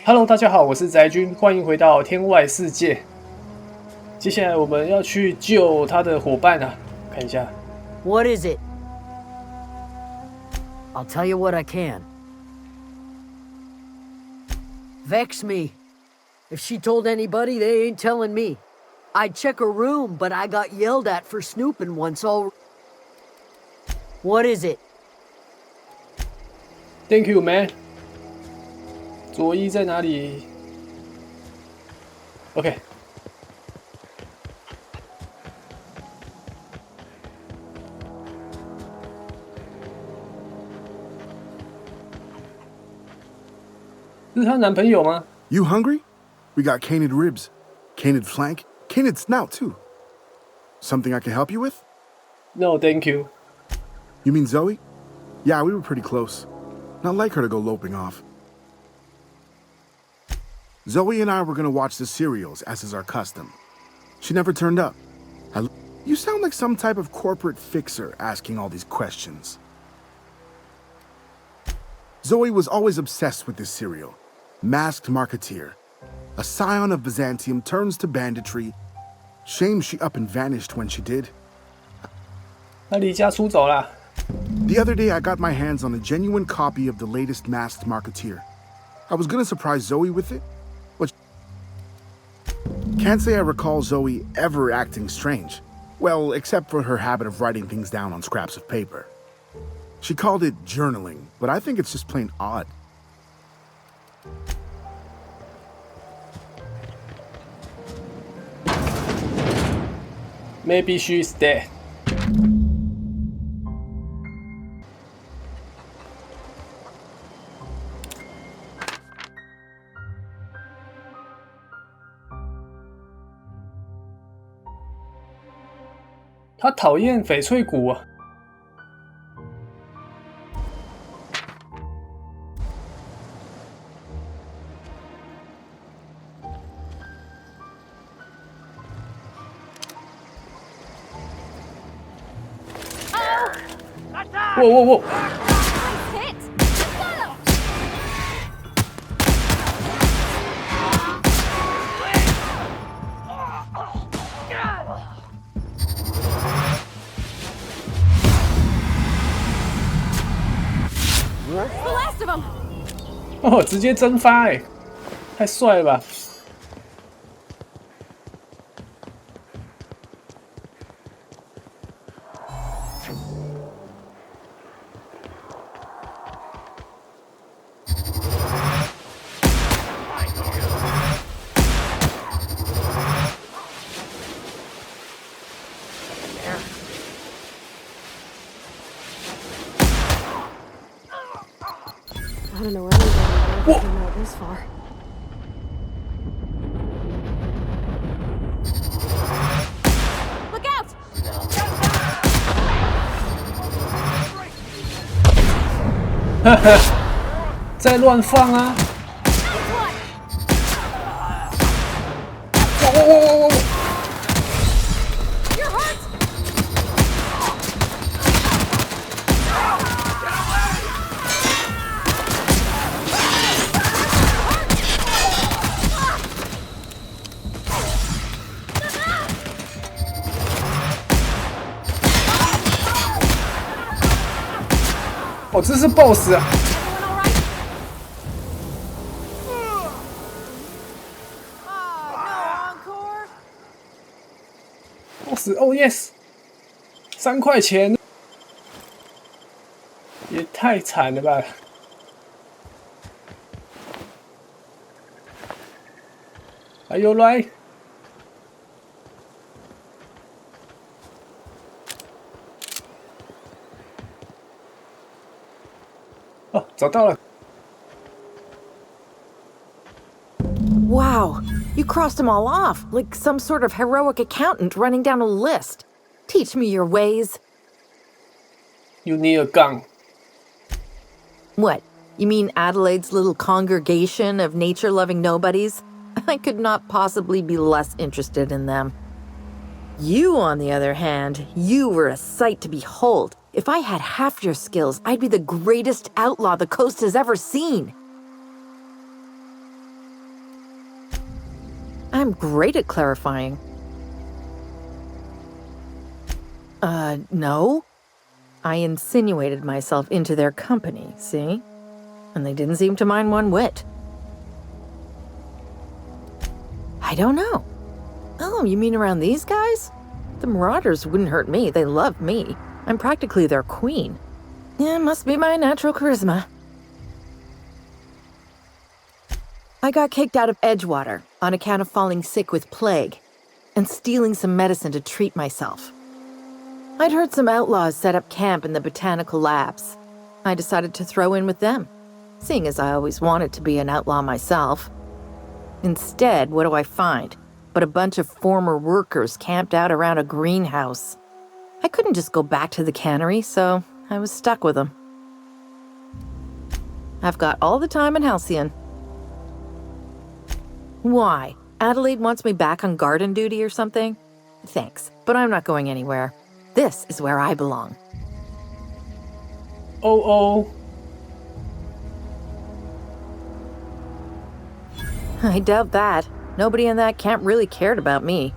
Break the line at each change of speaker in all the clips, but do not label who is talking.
Hello， 大家好，我是宅君，欢迎回到天外世界。接下来我们要去救他的伙伴啊，看一下。
What is it? I'll tell you what I can. Vex me. If she told anybody, they ain't telling me. I'd check her room, but I got yelled at for snooping once all... What is it?
Thank you, man. 佐伊在哪里 ？OK。这是她男朋友吗？
You hungry? We got canid ribs, canid flank, canid snout too. Something I can help you with?
No, thank you.
You mean Zoe? Yeah, we were pretty close. Not like her to go loping off. Zoe and I were gonna watch the serials, as is our custom. She never turned up. You sound like some type of corporate fixer asking all these questions. Zoe was always obsessed with this serial. Masked Marketeer. A scion of Byzantium turns to banditry. Shame she up and vanished when she did.
她离家出走啦。
The other day I got my hands on a genuine copy of the latest Masked Marketeer. I was gonna surprise Zoe with it, but can't say I recall Zoe ever acting strange. Well, except for her habit of writing things down on scraps of paper. She called it journaling, but I think it's just plain odd.
Maybe she's dead. 他讨厌翡翠谷啊。Whoa!
The last of them.
哦，直接蒸发哎，太帅了吧！I
don't know anybody who came out this far. Look out!
哈哈，在乱放啊！哇！
You're hurt!
哦，这是 BOSS 啊 ！BOSS， 哦 yes， 3块钱，也太惨了吧！还有来。 哦，找到了。
Wow, you crossed them all off, like some sort of heroic accountant running down a list. Teach me your ways.
You need a gun.
What, you mean Adelaide's little congregation of nature-loving nobodies? I could not possibly be less interested in them. You, on the other hand, you were a sight to behold. If I had half your skills, I'd be the greatest outlaw the coast has ever seen. I'm great at clarifying. No. I insinuated myself into their company, see? And they didn't seem to mind one whit. I don't know. Oh, you mean around these guys? The Marauders wouldn't hurt me. They love me. I'm practically their queen. Yeah, must be my natural charisma. I got kicked out of Edgewater on account of falling sick with plague and stealing some medicine to treat myself. I'd heard some outlaws set up camp in the botanical labs. I decided to throw in with them, seeing as I always wanted to be an outlaw myself. Instead, what do I find but a bunch of former workers camped out around a greenhouse? I couldn't just go back to the cannery, so I was stuck with them. I've got all the time in Halcyon. Why? Adelaide wants me back on garden duty or something? Thanks, but I'm not going anywhere. This is where I belong.
Oh.
I doubt that. Nobody in that camp really cared about me.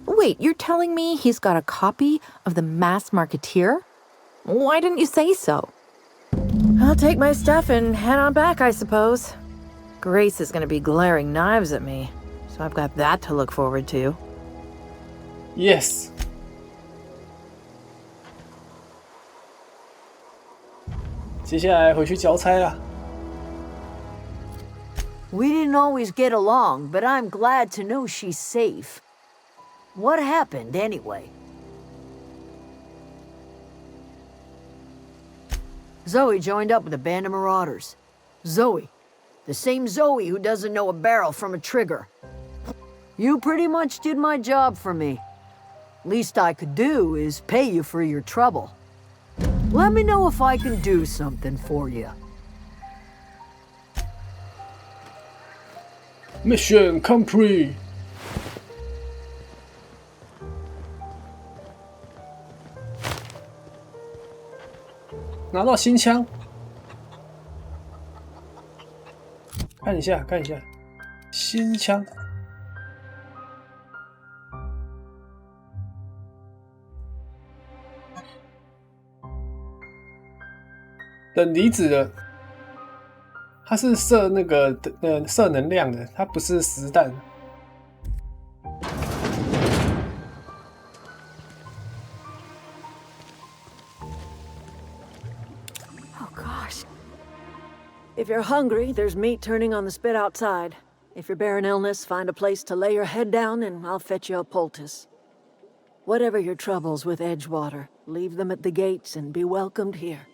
Wait, you're telling me he's got a copy of the Masked Marketeer? Why didn't you say so? I'll take my stuff and head on back, I suppose. Grace is gonna be glaring knives at me, so I've got that to look forward to.
Yes. 接下来回去交差啦。
We didn't always get along, but I'm glad to know she's safe. What happened, anyway? Zoe joined up with a band of marauders. Zoe. The same Zoe who doesn't know a barrel from a trigger. You pretty much did my job for me. Least I could do is pay you for your trouble. Let me know if I can do something for you.
Mission complete. 拿到新枪，看一下，新枪。等离子的，它是射那个射能量的，它不是实弹。
Oh gosh. If you're hungry, there's meat turning on the spit outside. If you're bearing illness, find a place to lay your head down and I'll fetch you a poultice. Whatever your troubles with Edgewater, leave them at the gates and be welcomed here.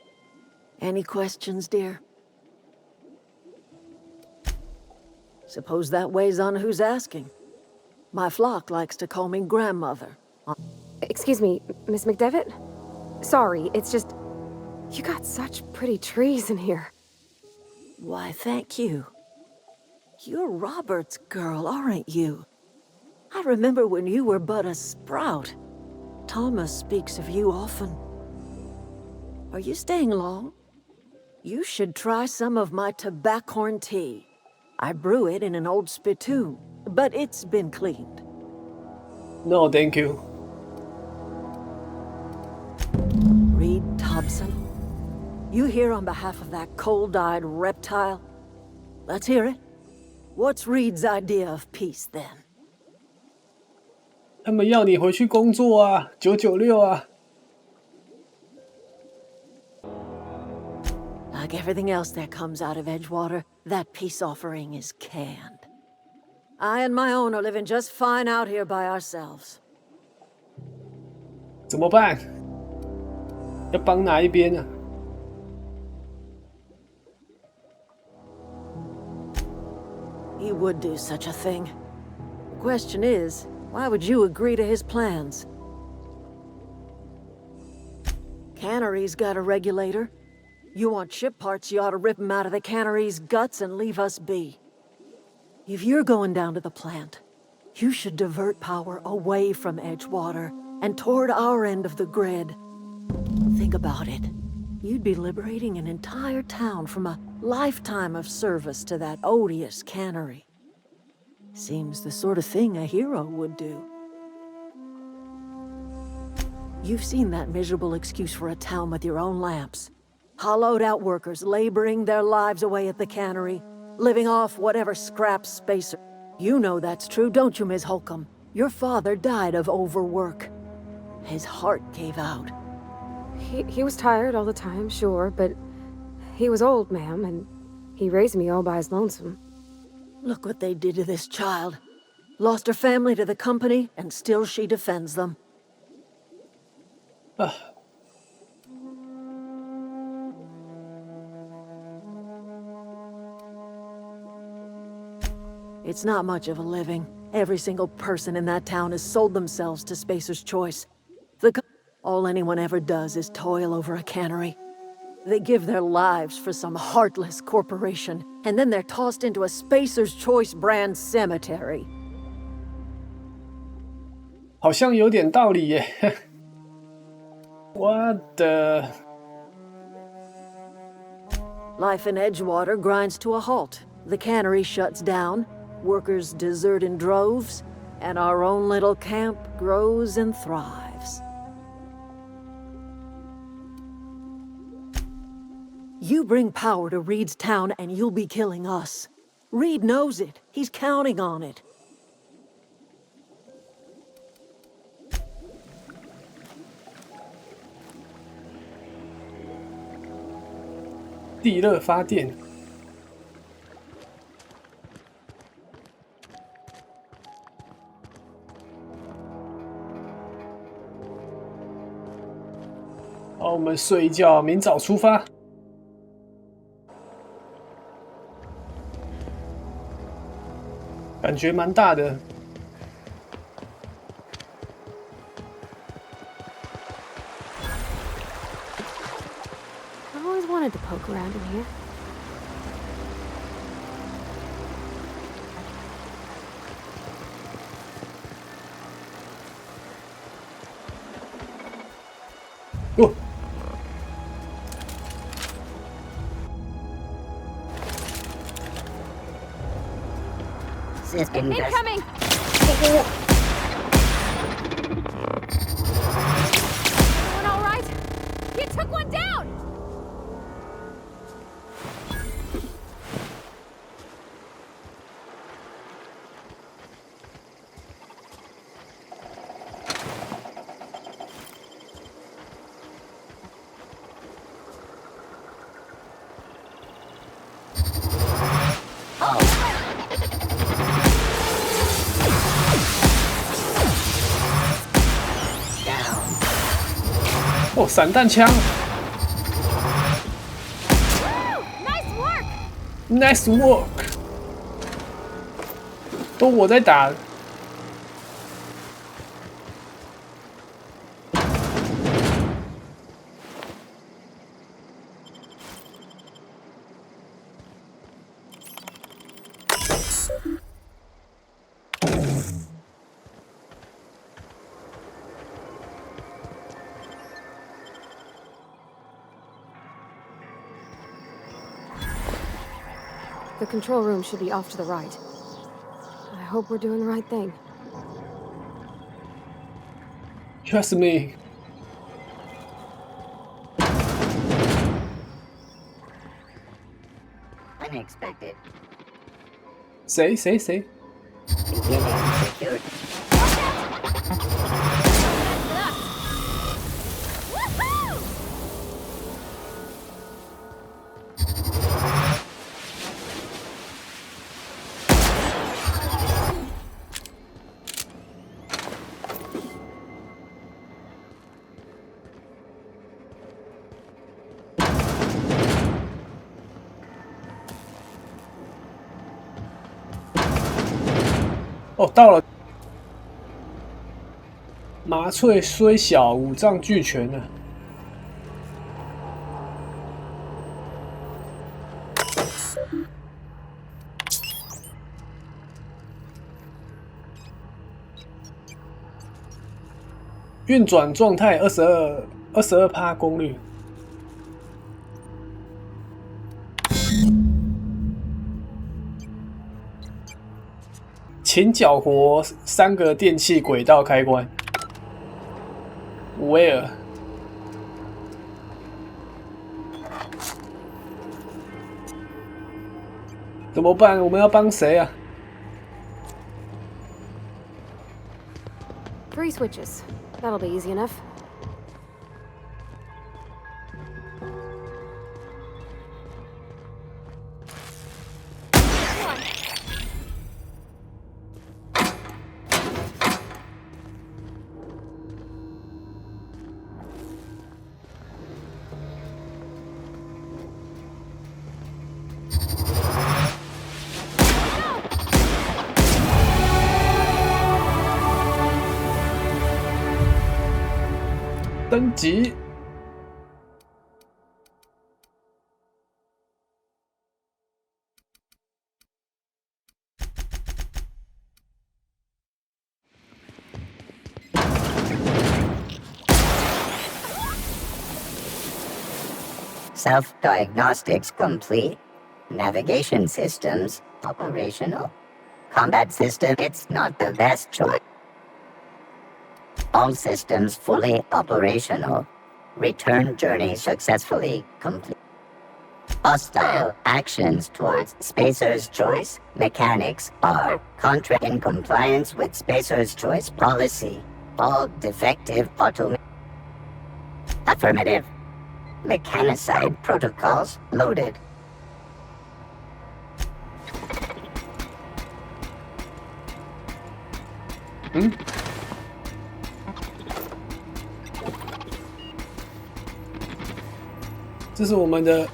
Any questions, dear? Suppose that weighs on who's asking. My flock likes to call me grandmother.
Excuse me, Miss McDevitt? Sorry, it's just... You got such pretty trees in here.
Why, thank you. You're Robert's girl, aren't you? I remember when you were but a sprout. Thomas speaks of you often. Are you staying long? You should try some of my tobaccorn tea. I brew it in an old spittoon, but it's been cleaned.
No, thank you.
Reed Thompson. You here on behalf of that cold-eyed reptile? Let's hear it. What's Reed's idea of peace, then?
他们要你回去工作啊，996啊。
Like everything else that comes out of Edgewater, that peace offering is canned. I and my own are living just fine out here by ourselves.
怎么办？要帮哪一边啊？
He would do such a thing. The question is, why would you agree to his plans? Cannery's got a regulator. You want ship parts, you ought to rip them out of the cannery's guts and leave us be. If you're going down to the plant, you should divert power away from Edgewater and toward our end of the grid. Think about it.
you'd be liberating an entire town from a lifetime of service to that odious cannery. Seems the sort of thing a hero would do. You've seen that miserable excuse for a town with your own lamps. Hollowed out workers laboring their lives away at the cannery, living off whatever scraps spacer. You know that's true, don't you, Ms. Holcomb? Your father died of overwork. His heart gave out.
He was tired all the time, sure, but he was old, ma'am, and he raised me all by his lonesome.
Look what they did to this child. Lost her family to the company, and still she defends them. It's not much of a living. Every single person in that town has sold themselves to Spacer's Choice. All anyone ever does is toil over a cannery. They give their lives for some heartless corporation, and then they're tossed into a Spacer's Choice brand cemetery.
好像有点道理耶。What the?
Life in Edgewater grinds to a halt. The cannery shuts down, workers desert in droves, and our own little camp grows and thrives. You bring power to Reed's town and you'll be killing us. Reed knows it. He's counting on it.
地热发电。好，我们睡一觉，明早出发。感觉蛮大的。
I always wanted to poke around in here.
Oh.
System
Incoming! Everyone all right? You took one down!
down.
哦，散弹枪
Nice work!
，nice work， 都我在打。
The control room should be off to the right. I hope we're doing the right thing.
Trust me.
Unexpected.
谁？
Beginning secured.
Woohoo!
哦，到了。麻雀虽小，五脏俱全啊。运转状态22%功率。请缴获3个电器轨道开关。Where？ 怎么办？我们要帮谁啊？
3 switches. That'll be easy enough.
登级。
Self-diagnostics complete. Navigation systems operational. Combat system, it's not the best choice. All systems fully operational. Return journey successfully complete. Hostile actions towards Spacer's Choice mechanics are in compliance with Spacer's Choice policy. All defective Affirmative. Mechanicide protocols loaded.
Hmm? 这是我们的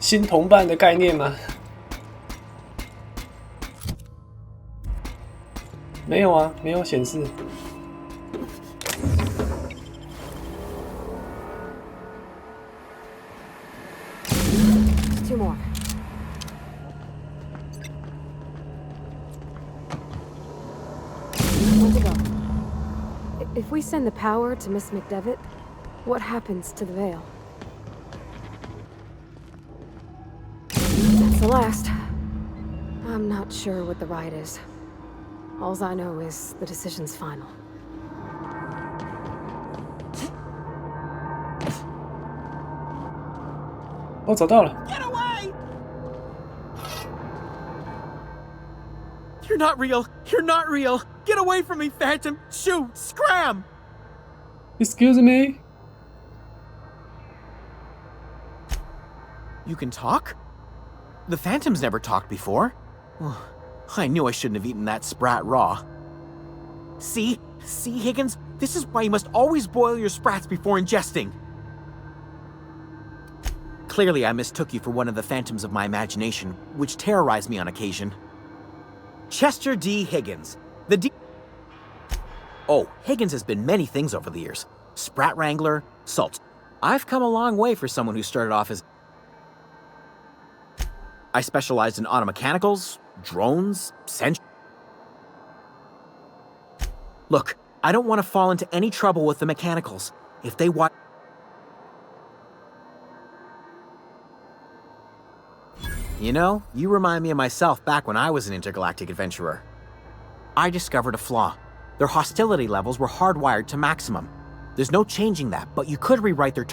新同伴的概念吗？没有啊，没有显示。
2 more. One to go. If we send the power to Miss McDevitt, what happens to the veil? That's the last. I'm not sure what the right is. All I know is the decision's final.
Oh, 找到了。
Get away! You're not real. You're not real. Get away from me, Phantom. Shoot! Scram!
Excuse me.
You can talk? The Phantom's never talked before. I knew I shouldn't have eaten that sprat raw. See? See, Higgins? This is why you must always boil your sprats before ingesting. Clearly, I mistook you for one of the phantoms of my imagination, which terrorized me on occasion. Chester D. Higgins. Oh, Higgins has been many things over the years. Sprat Wrangler, Salt. I've come a long way for someone who started off as... I specialized in automechanicals, drones, Look, I don't want to fall into any trouble with the mechanicals. If they want... You know, you remind me of myself back when I was an intergalactic adventurer. I discovered a flaw. Their hostility levels were hardwired to maximum. There's no changing that, but you could rewrite their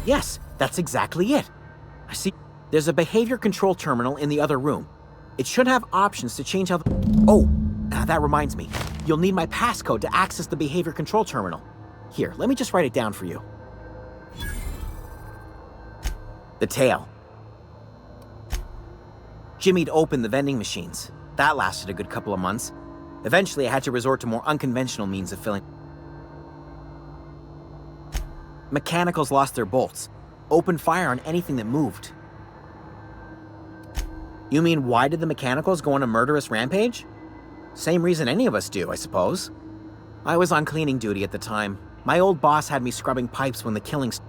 Yes, that's exactly it. I see. There's a behavior control terminal in the other room. It should have options to change how Oh, that reminds me. You'll need my passcode to access the behavior control terminal. Here, let me just write it down for you. The tail. Jimmy'd opened the vending machines. That lasted a good couple of months. Eventually, I had to resort to more unconventional means of filling. Mechanicals lost their bolts. Opened fire on anything that moved. You mean, why did the mechanicals go on a murderous rampage? Same reason any of us do, I suppose. I was on cleaning duty at the time. My old boss had me scrubbing pipes when the killings...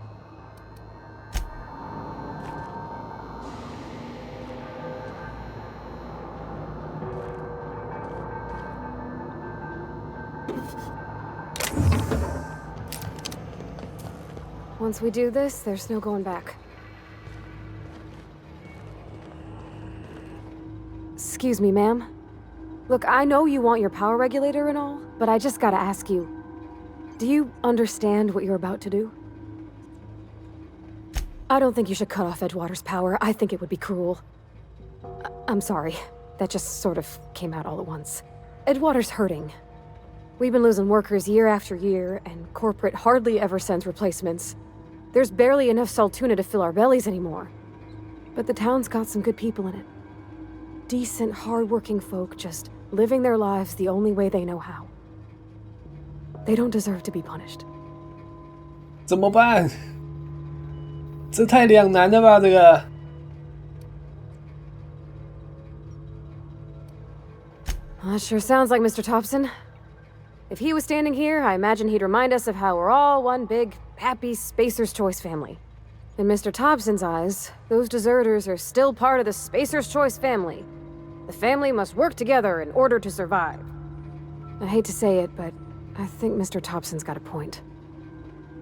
Once we do this, there's no going back. Excuse me, ma'am. Look, I know you want your power regulator and all, but I just gotta ask you. Do you understand what you're about to do? I don't think you should cut off Edgewater's power. I think it would be cruel. I'm sorry. That just sort of came out all at once. Edgewater's hurting. We've been losing workers year after year, and corporate hardly ever sends replacements. There's barely enough Saltuna to fill our bellies anymore. But the town's got some good people in it. Decent, hard-working folk just living their lives the only way they know how. They don't deserve to be punished.
怎么办？这太两难了吧，这个。
That sure sounds like Mr. Thompson. If he was standing here, I imagine he'd remind us of how we're all one big, happy Spacer's Choice family. In Mr. Thompson's eyes, those deserters are still part of the Spacer's Choice family. The family must work together in order to survive. I hate to say it, but I think Mr. Thompson's got a point.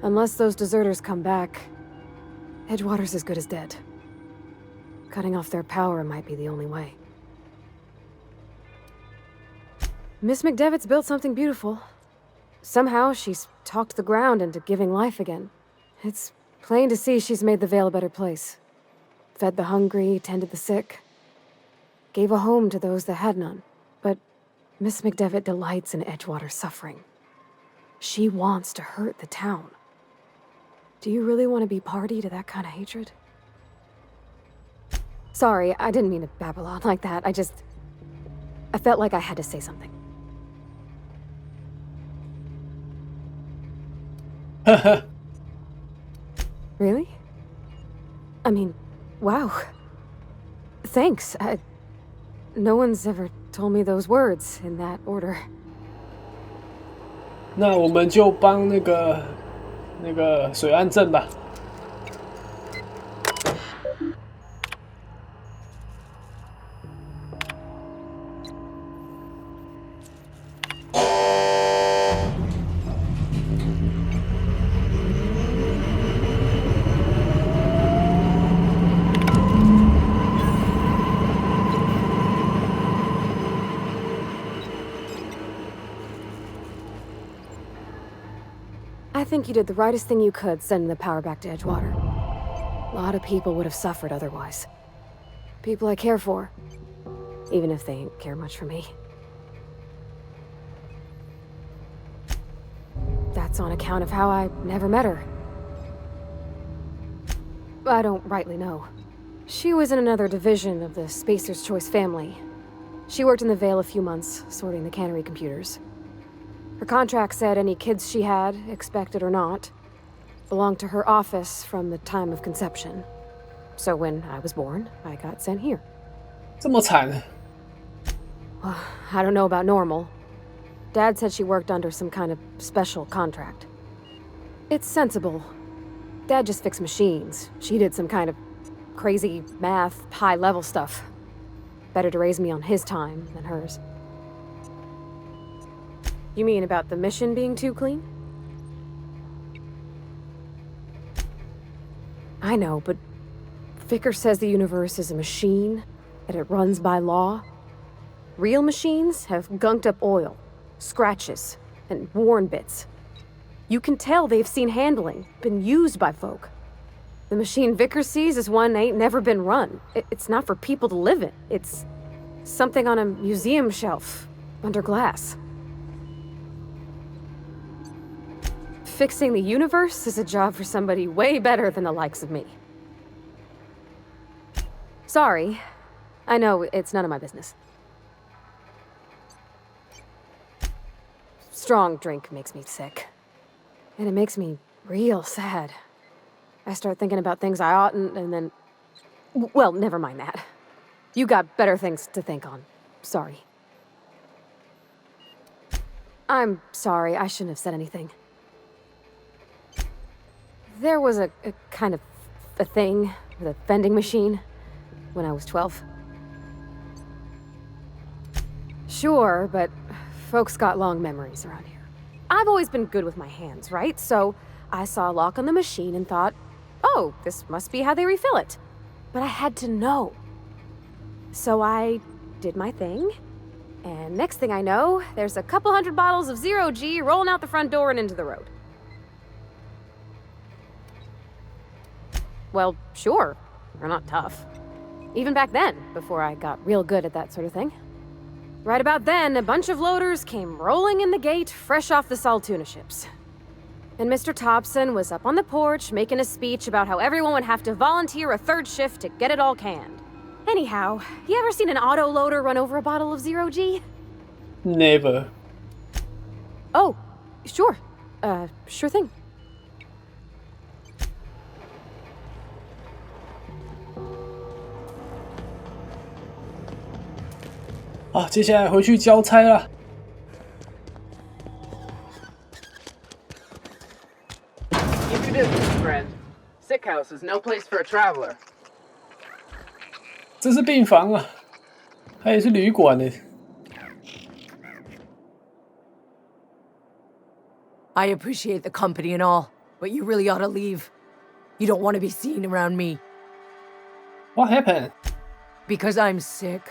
Unless those deserters come back, Edgewater's as good as dead. Cutting off their power might be the only way. Miss McDevitt's built something beautiful. Somehow, she's talked the ground into giving life again. It's plain to see she's made the Vale a better place. Fed the hungry, tended the sick. Gave a home to those that had none. But Miss McDevitt delights in Edgewater's suffering. She wants to hurt the town. Do you really want to be party to that kind of hatred? Sorry, I didn't mean to babble on like that. I felt like I had to say something. Really? I mean, wow. Thanks. No one's ever told me those words in that order.
那我们就帮那个水岸镇吧。
I think you did the rightest thing you could sending the power back to Edgewater. A lot of people would have suffered otherwise. People I care for, even if they ain't care much for me. That's on account of how I never met her. I don't rightly know. She was in another division of the Spacer's Choice family. She worked in the Vale a few months, sorting the cannery computers. Her contract said any kids she had, expected or not, belonged to her office from the time of conception. So when I was born, I got sent here.
这么惨。
I don't know about normal. Dad said she worked under some kind of special contract. It's sensible. Dad just fixed machines. She did some kind of crazy math, high-level stuff. Better to raise me on his time than hers. You mean about the mission being too clean? I know, but Vicker says the universe is a machine, that it runs by law. Real machines have gunked up oil, scratches, and worn bits. You can tell they've seen handling, been used by folk. The machine Vicker sees is one ain't never been run. It's not for people to live in. It's something on a museum shelf, under glass. Fixing the universe is a job for somebody way better than the likes of me. Sorry. I know, it's none of my business. Strong drink makes me sick. And it makes me real sad. I start thinking about things I oughtn't, and then... Well, never mind that. You got better things to think on. Sorry. I'm sorry, I shouldn't have said anything. There was a kind of a thing with a vending machine when I was 12. Sure, but folks got long memories around here. I've always been good with my hands, right? So I saw a lock on the machine and thought, oh, this must be how they refill it. But I had to know. So I did my thing, and next thing I know, there's a couple hundred bottles of Zero G rolling out the front door and into the road. Well, sure. We're not tough. Even back then, before I got real good at that sort of thing. Right about then, a bunch of loaders came rolling in the gate, fresh off the Saltuna ships. And Mr. Thompson was up on the porch making a speech about how everyone would have to volunteer a third shift to get it all canned. Anyhow, you ever seen an auto loader run over a bottle of Zero G?
Never.
Oh, sure. Sure thing.
好，接下来回去交差啦。
Keep your distance, friend. Sick house is no place for a traveler.
这是病房啊，它也是旅馆呢。
I appreciate the company and all, but you really ought to leave. You don't want to be seen around me.
What happened?
Because I'm sick.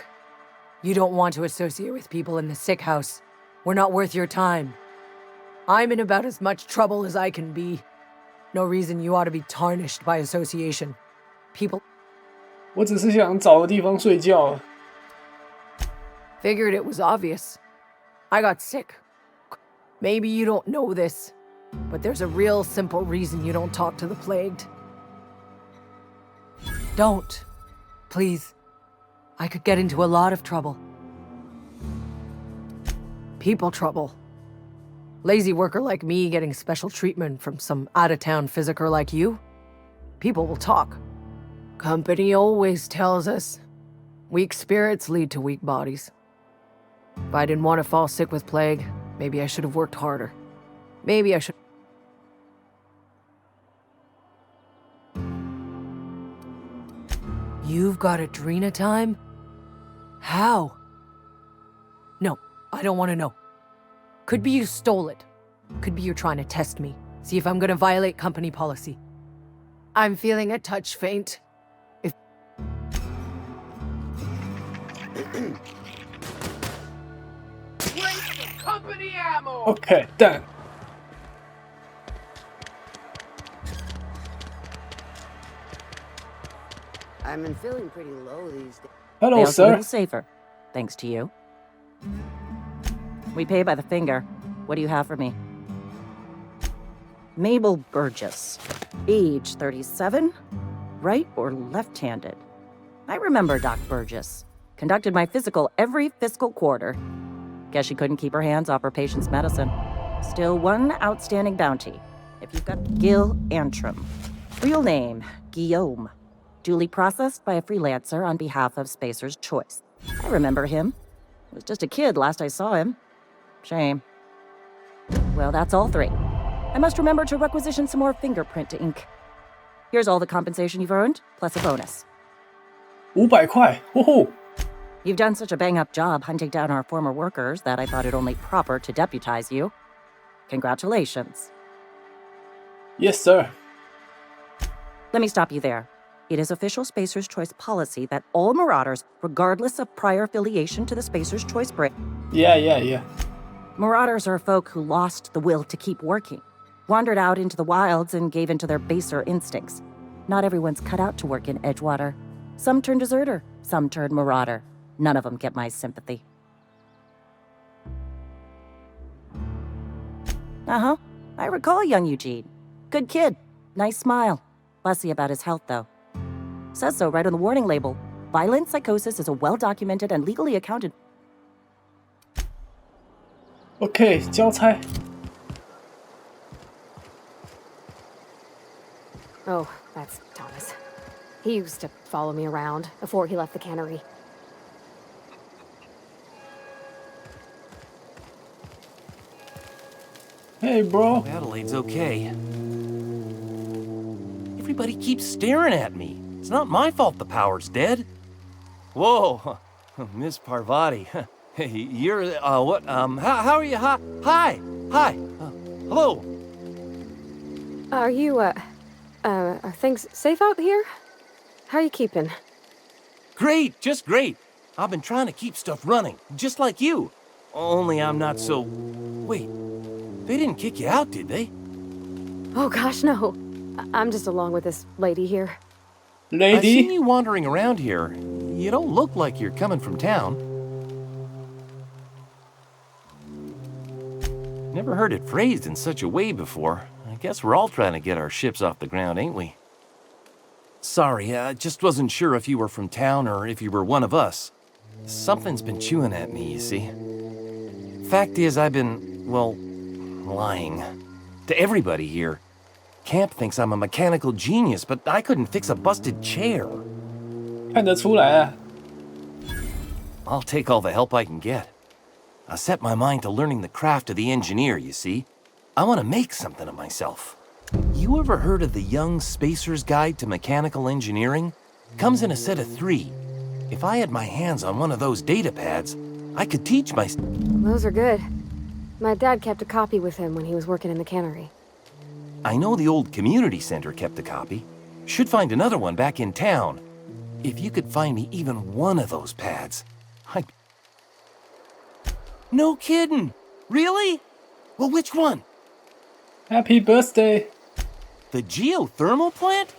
You don't want to associate with people in the sick house. We're not worth your time. I'm in about as much trouble as I can be. No reason you ought to be tarnished by association. People...
我只是想找个地方睡觉。
Figured it was obvious. I got sick. Maybe you don't know this, but there's a real simple reason you don't talk to the plagued. Don't. Please. I could get into a lot of trouble. People trouble. Lazy worker like me getting special treatment from some out-of-town physiker like you? People will talk. Company always tells us, weak spirits lead to weak bodies. If I didn't want to fall sick with plague, maybe I should have worked harder. Maybe I should... You've got Adrena time? How? No, I don't want to know. Could be you stole it. Could be you're trying to test me. See if I'm gonna violate company policy. I'm feeling a touch faint. If...
Company ammo!
Okay, done.
I've been feeling pretty low these days.
Hello,
Feels a
sir.
little safer, thanks to you. We pay by the finger. What do you have for me? Mabel Burgess, age 37, right or left-handed? I remember Doc Burgess. Conducted my physical every fiscal quarter. Guess she couldn't keep her hands off her patient's medicine. Still one outstanding bounty. If you've got Gil Antrim. Real name, Guillaume. Duly processed by a freelancer on behalf of Spacer's Choice. I remember him. Was just a kid last I saw him. Shame. Well, that's all three. I must remember to requisition some more fingerprint ink. Here's all the compensation you've earned, plus a bonus.
500块，呼呼！
You've done such a bang-up job hunting down our former workers that I thought it only proper to deputize you. Congratulations.
Yes, sir.
Let me stop you there. It is official Spacer's Choice policy that all Marauders, regardless of prior affiliation to the Spacer's Choice brand...
Yeah.
Marauders are folk who lost the will to keep working, wandered out into the wilds and gave into their baser instincts. Not everyone's cut out to work in Edgewater. Some turn deserter, some turn Marauder. None of them get my sympathy. Uh-huh. I recall young Eugene. Good kid. Nice smile. Fussy about his health, though. Says so right on the warning label. Violent psychosis is a well-documented and legally accounted...
OK， 交差。
Oh, that's Thomas. He used to follow me around before he left the cannery.
Hey, bro.
Adelaide's okay. Everybody keeps staring at me. It's not my fault the power's dead. Whoa, Miss Parvati. Hey, you're, what, how are you? Hi. Hello.
Are you, are things safe out here? How are you keeping?
Great, just great. I've been trying to keep stuff running, just like you. Only I'm not so... Wait, they didn't kick you out, did they?
Oh gosh, no. I'm just along with this lady here.
I've seen you wandering around here. You don't look like you're coming from town. Never heard it phrased in such a way before. I guess we're all trying to get our ships off the ground, ain't we? Sorry, I just wasn't sure if you were from town or if you were one of us. Something's been chewing at me, you see. Fact is, I've been, well, lying. To everybody here. Camp thinks I'm a mechanical genius, but I couldn't fix a busted chair.
看得出来啊。
I'll take all the help I can get. I set my mind to learning the craft of the engineer, you see. I want to make something of myself. You ever heard of the Young Spacer's Guide to Mechanical Engineering? Comes in a set of 3. If I had my hands on one of those data pads, I could teach my...
Those are good. My dad kept a copy with him when he was working in the cannery.
I know the old community center kept a copy. Should find another one back in town. If you could find me even one of those pads, I'd... No kidding! Really? Well, which one?
Happy birthday!
The geothermal plant?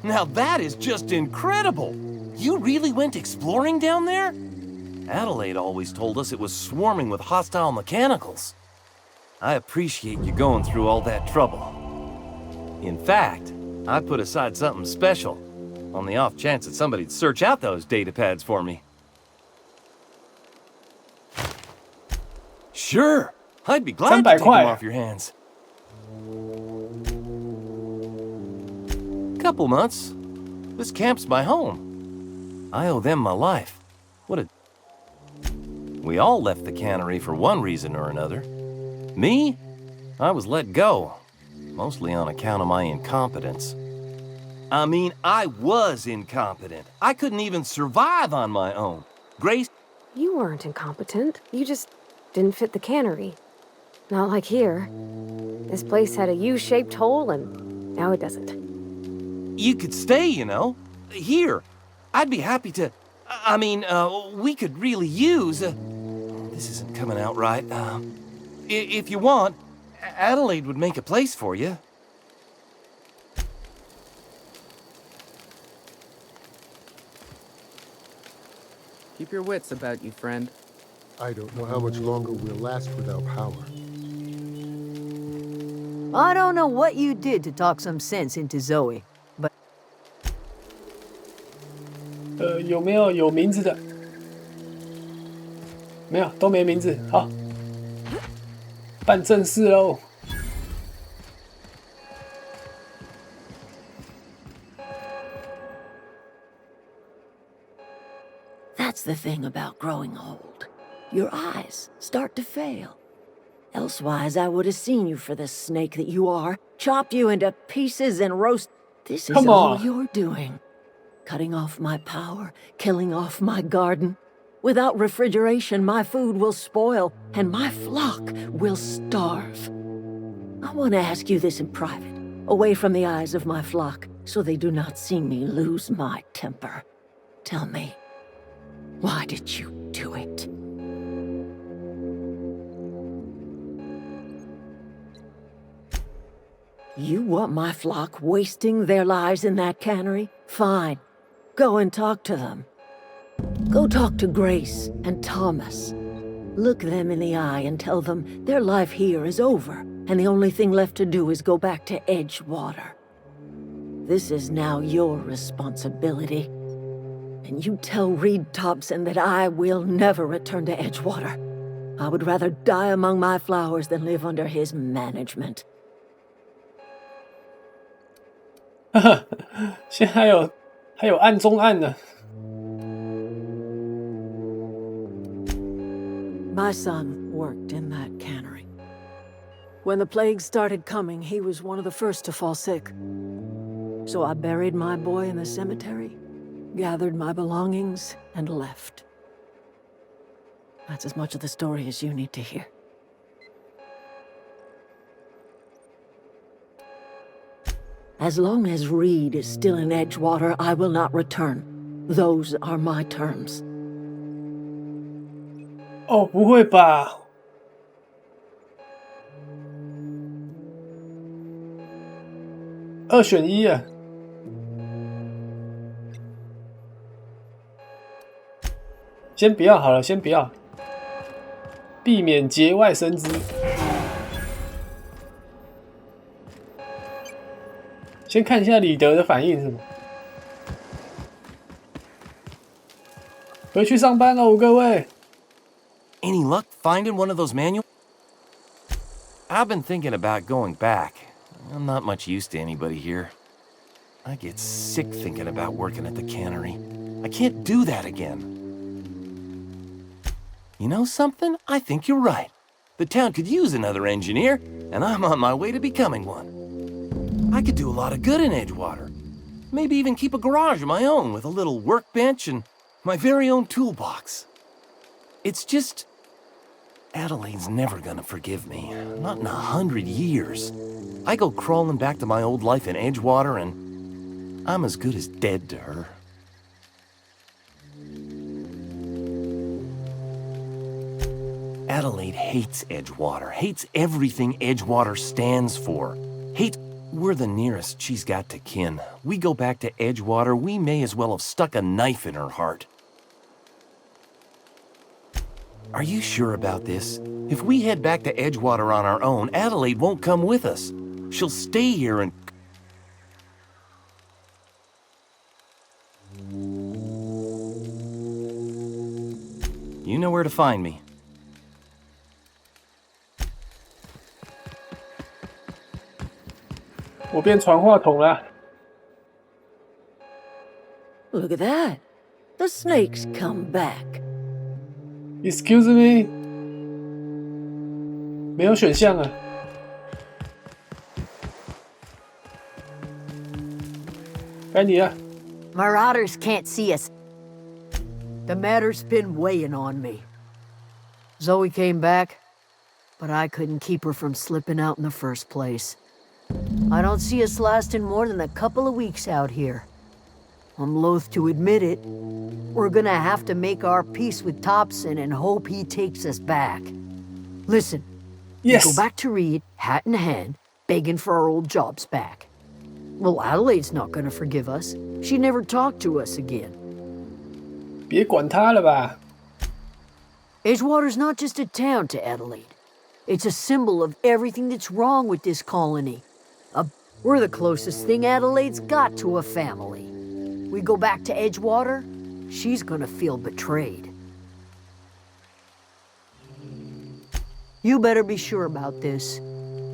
Now that is just incredible! You really went exploring down there? Adelaide always told us it was swarming with hostile mechanicals. I appreciate you going through all that trouble. In fact, I put aside something special, on the off chance that somebody'd search out those data pads for me. Sure, I'd be glad to take them off your hands. Couple months. This camp's my home. I owe them my life. We all left the cannery for one reason or another. Me? I was let go, mostly on account of my incompetence. I mean, I was incompetent. I couldn't even survive on my own. Grace?
You weren't incompetent. You just didn't fit the cannery. Not like here. This place had a U-shaped hole, and now it doesn't.
You could stay, you know. Here. I'd be happy to... I mean, we could really use... this isn't coming out right. If you want, Adelaide would make a place for you.
Keep your wits about you, friend.
I don't know how much longer we'll last without power.
I don't know what you did to talk some sense into Zoe, but...
有没有有名字的？没有，都没名字。好，办正事喽。
That's the thing about growing old. Your eyes start to fail. Elsewise, I would have seen you for the snake that you are, chopped you into pieces and roast. This is all you're doing. Cutting off my power, killing off my garden. Without refrigeration, my food will spoil, and my flock will starve. I want to ask you this in private, away from the eyes of my flock, so they do not see me lose my temper. Tell me, why did you do it? You want my flock wasting their lives in that cannery? Fine. Go and talk to them. Go talk to Grace and Thomas. Look them in the eye and tell them their life here is over, and the only thing left to do is go back to Edgewater. This is now your responsibility. And you tell Reed Thompson that I will never return to Edgewater. I would rather die among my flowers than live under his management.
现在还有暗中暗呢。
My son worked in that cannery. When the plague started coming, he was one of the first to fall sick. So I buried my boy in the cemetery, gathered my belongings, and left. That's as much of the story as you need to hear. As long as Reed is still in Edgewater, I will not return. Those are my terms.
哦，不会吧？二选一啊！先不要好了，先不要，避免节外生枝。先看一下李德的反应是什么。回去上班喽，各位。
Any luck finding one of those manuals? I've been thinking about going back. I'm not much use to anybody here. I get sick thinking about working at the cannery. I can't do that again. You know something? I think you're right. The town could use another engineer, and I'm on my way to becoming one. I could do a lot of good in Edgewater. Maybe even keep a garage of my own with a little workbench and my very own toolbox. It's just... Adelaide's never gonna forgive me. Not in 100 years. I go crawling back to my old life in Edgewater, and I'm as good as dead to her. Adelaide hates Edgewater, hates everything Edgewater stands for. Hates we're the nearest she's got to kin. We go back to Edgewater, we may as well have stuck a knife in her heart. Are you sure about this? If we head back to Edgewater on our own, Adelaide won't come with us. She'll stay here and... You know where to find me.
Look at
that. The snake's come back.
Excuse me? 没有选项啊。该你了。
Marauders can't see us. The matter's been weighing on me. Zoe came back, but I couldn't keep her from slipping out in the first place. I don't see us lasting more than a couple of weeks out here. I'm loath to admit it. We're gonna have to make our peace with Thompson and hope he takes us back. Listen,
yes.
We go back to Reed, hat in hand, begging for our old jobs back. Well, Adelaide's not gonna forgive us. She never talked to us again.
别管他了吧。
Edgewater's not just a town to Adelaide. It's a symbol of everything that's wrong with this colony. We're the closest thing Adelaide's got to a family. We go back to Edgewater, she's gonna feel betrayed. You better be sure about this.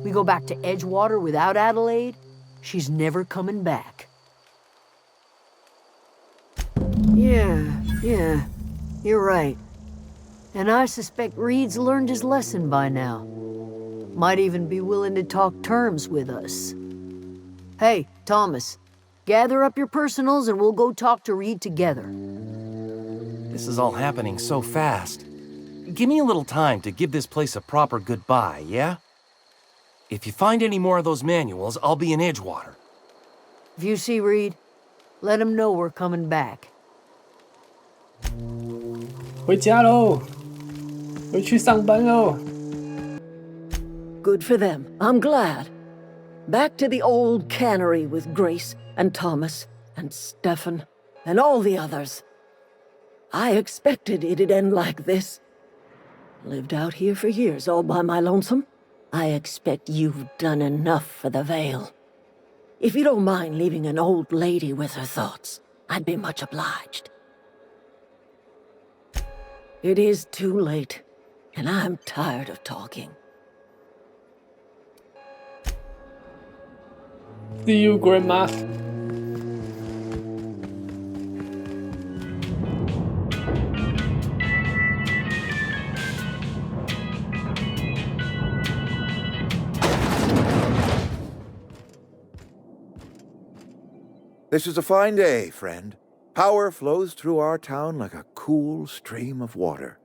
We go back to Edgewater without Adelaide, she's never coming back. Yeah, you're right. And I suspect Reed's learned his lesson by now. Might even be willing to talk terms with us. Hey, Thomas, gather up your personals and we'll go talk to Reed together.
This is all happening so fast. Give me a little time to give this place a proper goodbye, yeah? If you find any more of those manuals, I'll be in Edgewater.
If you see Reed, let him know we're coming back.
回家喽，回去上班喽。
Good for them. I'm glad. Back to the old cannery with Grace and Thomas and Stefan and all the others. I expected it'd end like this. Lived out here for years all by my lonesome. I expect you've done enough for the Vale. If you don't mind leaving an old lady with her thoughts, I'd be much obliged. It is too late, and I'm tired of talking.
See you, Grandma.
This is a fine day, friend. Power flows through our town like a cool stream of water.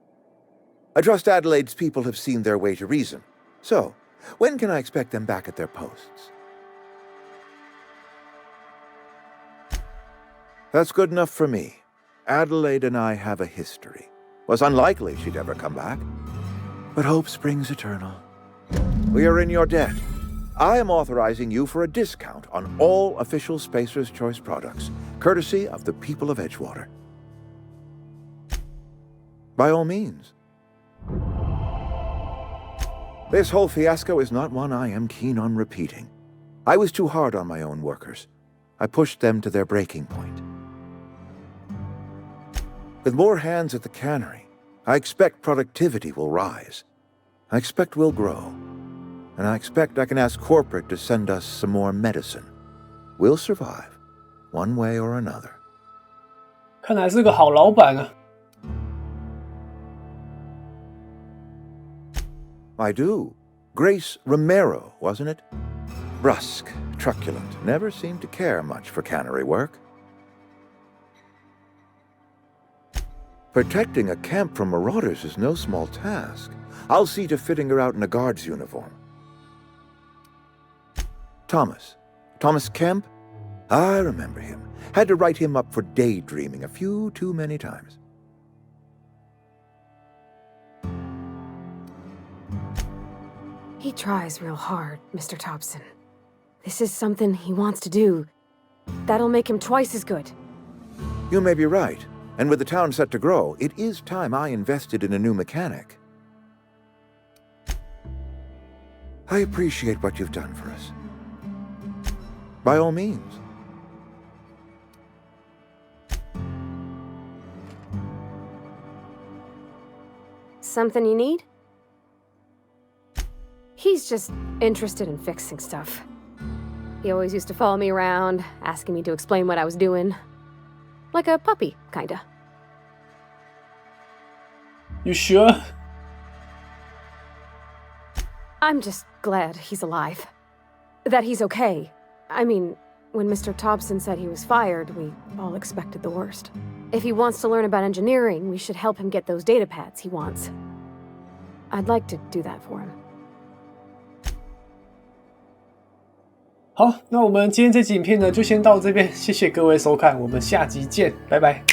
I trust Adelaide's people have seen their way to reason. So, when can I expect them back at their posts? That's good enough for me. Adelaide and I have a history. Was unlikely she'd ever come back. But hope springs eternal. We are in your debt. I am authorizing you for a discount on all official Spacer's Choice products, courtesy of the people of Edgewater. By all means. This whole fiasco is not one I am keen on repeating. I was too hard on my own workers. I pushed them to their breaking point. With more hands at the cannery, I expect productivity will rise. I expect we'll grow. And I expect I can ask corporate to send us some more medicine. We'll survive, one way or another.
看来是个好老板啊。
I do. Grace Romero, wasn't it? Brusque, truculent, never seemed to care much for cannery work. Protecting a camp from marauders is no small task. I'll see to fitting her out in a guard's uniform. Thomas Kemp? I remember him. Had to write him up for daydreaming a few too many times.
He tries real hard, Mr. Thompson. This is something he wants to do. That'll make him twice as good.
You may be right. And with the town set to grow, it is time I invested in a new mechanic. I appreciate what you've done for us. By all means.
Something you need? He's just interested in fixing stuff. He always used to follow me around, asking me to explain what I was doing. Like a puppy, kinda.
You sure?
I'm just glad he's alive. That he's okay. I mean, when Mr. Thompson said he was fired, we all expected the worst. If he wants to learn about engineering, we should help him get those data pads he wants. I'd like to do that for him.
好，那我们今天这集影片呢，就先到这边，谢谢各位收看，我们下集见，拜拜。